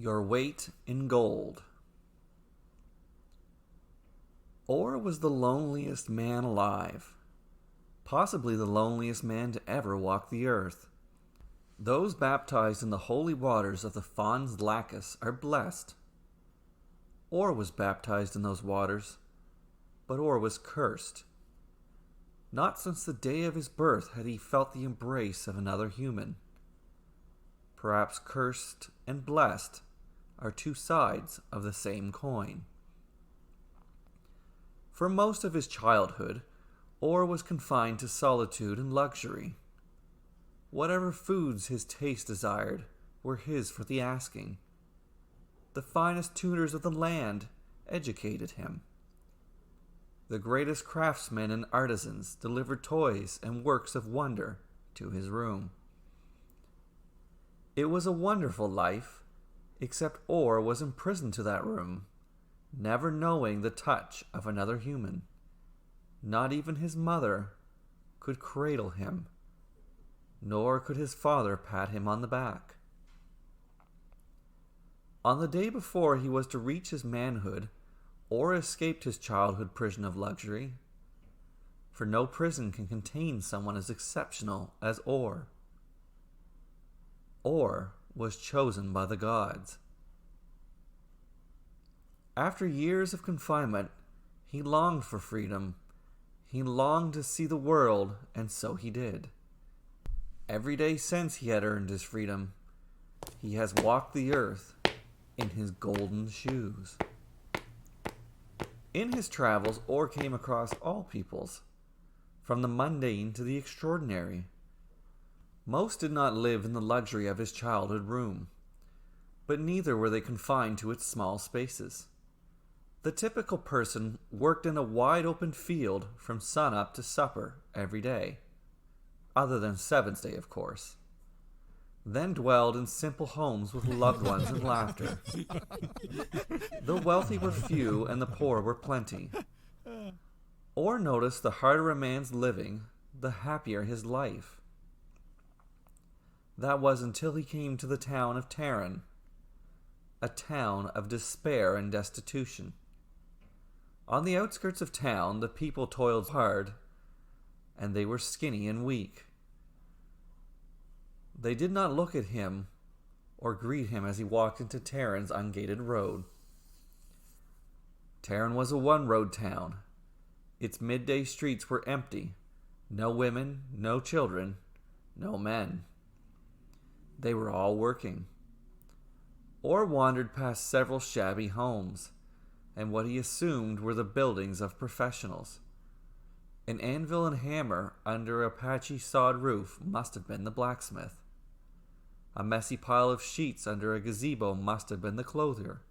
Your weight in gold. Or was the loneliest man alive, possibly the loneliest man to ever walk the earth. Those baptized in the holy waters of the Fons Lacus are blessed. Or was baptized in those waters, but Or was cursed. Not since the day of his birth had he felt the embrace of another human. Perhaps cursed and blessed are two sides of the same coin. For most of his childhood, Or was confined to solitude and luxury. Whatever foods his taste desired were his for the asking. The finest tuners of the land educated him. The greatest craftsmen and artisans delivered toys and works of wonder to his room. It was a wonderful life, except Or was imprisoned to that room, never knowing the touch of another human. Not even his mother could cradle him, nor could his father pat him on the back. On the day before he was to reach his manhood, Or escaped his childhood prison of luxury, for no prison can contain someone as exceptional as Or. Or was chosen by the gods. After years of confinement, he longed for freedom. He longed to see the world, and so he did. Every day since he had earned his freedom, he has walked the earth in his golden shoes. In his travels, Or came across all peoples, from the mundane to the extraordinary. Most did not live in the luxury of his childhood room, but neither were they confined to its small spaces. The typical person worked in a wide-open field from sun-up to supper every day, other than Seventh Day, of course, then dwelled in simple homes with loved ones and laughter. The wealthy were few and the poor were plenty. Or noticed the harder a man's living, the happier his life. That was until he came to the town of Taran, a town of despair and destitution. On the outskirts of town, the people toiled hard, and they were skinny and weak. They did not look at him or greet him as he walked into Taran's ungated road. Taran was a one-road town. Its midday streets were empty. No women, no children, no men. They were all working. Or wandered past several shabby homes, and what he assumed were the buildings of professionals. An anvil and hammer under a patchy sod roof must have been the blacksmith. A messy pile of sheets under a gazebo must have been the clothier.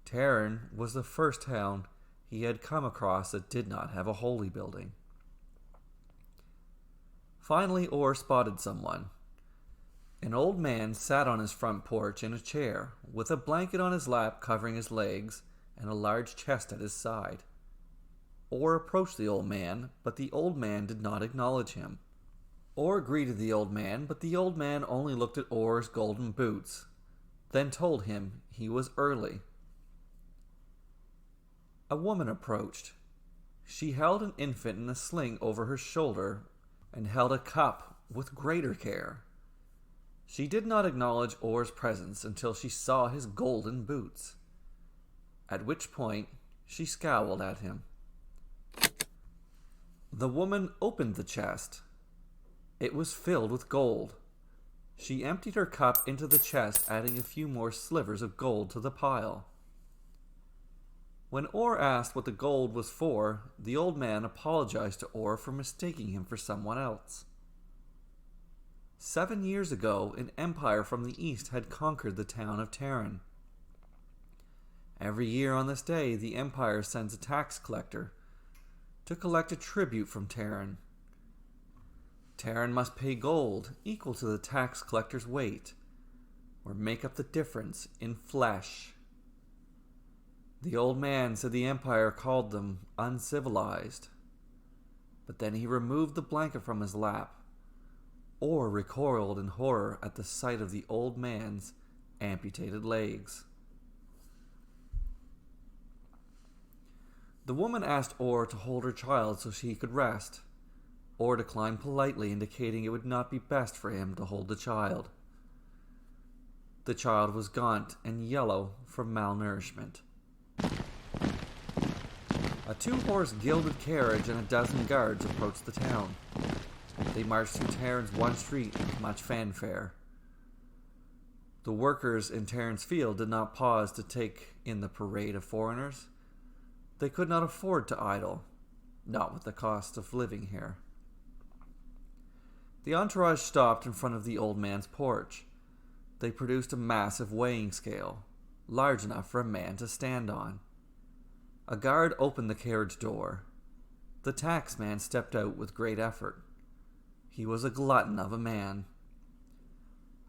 Taran was the first town he had come across that did not have a holy building. Finally, Or spotted someone. An old man sat on his front porch in a chair, with a blanket on his lap covering his legs and a large chest at his side. Or approached the old man, but the old man did not acknowledge him. Or greeted the old man, but the old man only looked at Or's golden boots, then told him he was early. A woman approached. She held an infant in a sling over her shoulder and held a cup with greater care. She did not acknowledge Or's presence until she saw his golden boots, at which point she scowled at him. The woman opened the chest. It was filled with gold. She emptied her cup into the chest, adding a few more slivers of gold to the pile. When Or asked what the gold was for, the old man apologized to Or for mistaking him for someone else. 7 years ago, an empire from the east had conquered the town of Taran. Every year on this day, the empire sends a tax collector to collect a tribute from Taran. Taran must pay gold equal to the tax collector's weight, or make up the difference in flesh. The old man said the empire called them uncivilized, but then he removed the blanket from his lap. Or recoiled in horror at the sight of the old man's amputated legs. The woman asked Orr to hold her child so she could rest. Orr declined politely, indicating it would not be best for him to hold the child. The child was gaunt and yellow from malnourishment. A 2-horse gilded carriage and a dozen guards approached the town. They marched through Taryn's one street with much fanfare. The workers in Taryn's field did not pause to take in the parade of foreigners. They could not afford to idle, not with the cost of living here. The entourage stopped in front of the old man's porch. They produced a massive weighing scale, large enough for a man to stand on. A guard opened the carriage door. The taxman stepped out with great effort. He was a glutton of a man.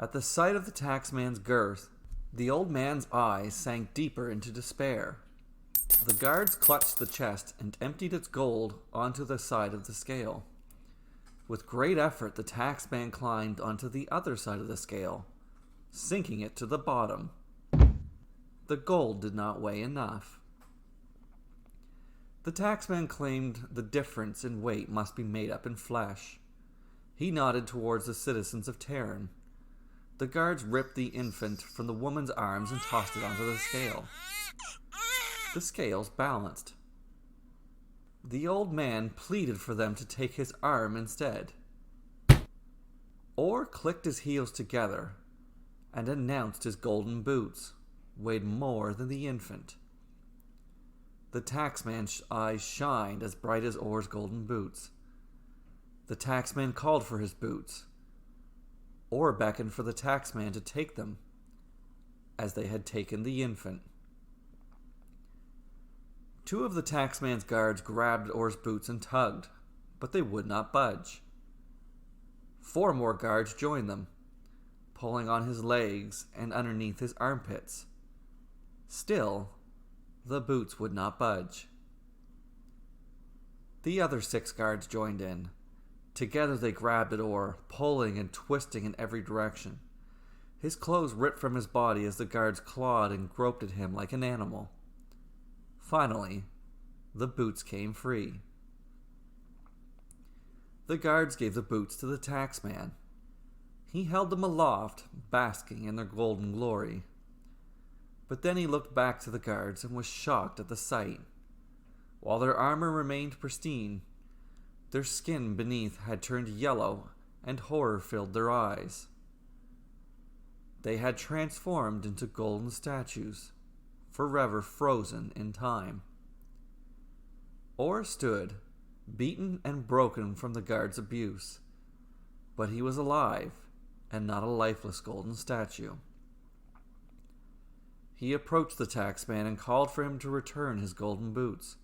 At the sight of the taxman's girth, the old man's eyes sank deeper into despair. The guards clutched the chest and emptied its gold onto the side of the scale. With great effort, the taxman climbed onto the other side of the scale, sinking it to the bottom. The gold did not weigh enough. The taxman claimed the difference in weight must be made up in flesh. He nodded towards the citizens of Taryn. The guards ripped the infant from the woman's arms and tossed it onto the scale. The scales balanced. The old man pleaded for them to take his arm instead. Orr clicked his heels together and announced his golden boots weighed more than the infant. The taxman's eyes shined as bright as Orr's golden boots. The taxman called for his boots. Orr beckoned for the taxman to take them, as they had taken the infant. 2 of the taxman's guards grabbed Orr's boots and tugged, but they would not budge. 4 more guards joined them, pulling on his legs and underneath his armpits. Still, the boots would not budge. The other 6 guards joined in. Together they grabbed at Orr, pulling and twisting in every direction. His clothes ripped from his body as the guards clawed and groped at him like an animal. Finally, the boots came free. The guards gave the boots to the taxman. He held them aloft, basking in their golden glory. But then he looked back to the guards and was shocked at the sight. While their armor remained pristine, their skin beneath had turned yellow and horror filled their eyes. They had transformed into golden statues, forever frozen in time. Orr stood, beaten and broken from the guard's abuse, but he was alive and not a lifeless golden statue. He approached the taxman and called for him to return his golden boots.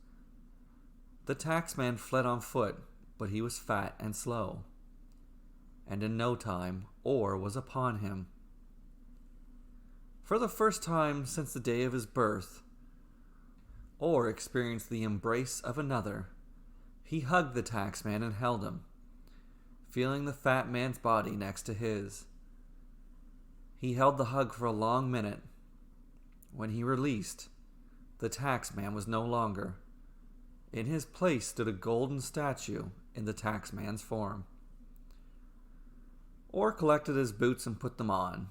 The taxman fled on foot, but he was fat and slow, and in no time Orr was upon him. For the first time since the day of his birth, Orr experienced the embrace of another. He hugged the taxman and held him, feeling the fat man's body next to his. He held the hug for a long minute. When he released, the taxman was no longer. In his place stood a golden statue in the taxman's form. Orr collected his boots and put them on.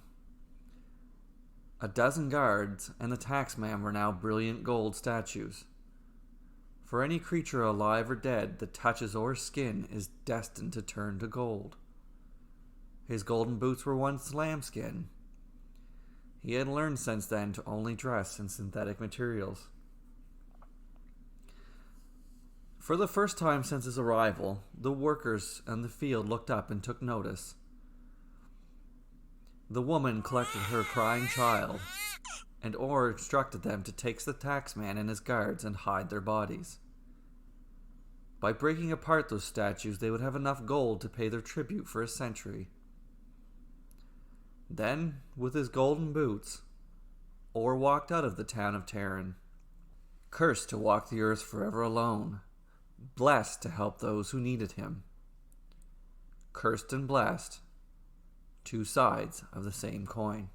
A dozen guards and the taxman were now brilliant gold statues. For any creature alive or dead that touches Orr's skin is destined to turn to gold. His golden boots were once lambskin. He had learned since then to only dress in synthetic materials. For the first time since his arrival, the workers in the field looked up and took notice. The woman collected her crying child, and Orr instructed them to take the taxman and his guards and hide their bodies. By breaking apart those statues, they would have enough gold to pay their tribute for a century. Then, with his golden boots, Orr walked out of the town of Taryn, cursed to walk the earth forever alone, blessed to help those who needed him. Cursed and blessed, 2 sides of the same coin.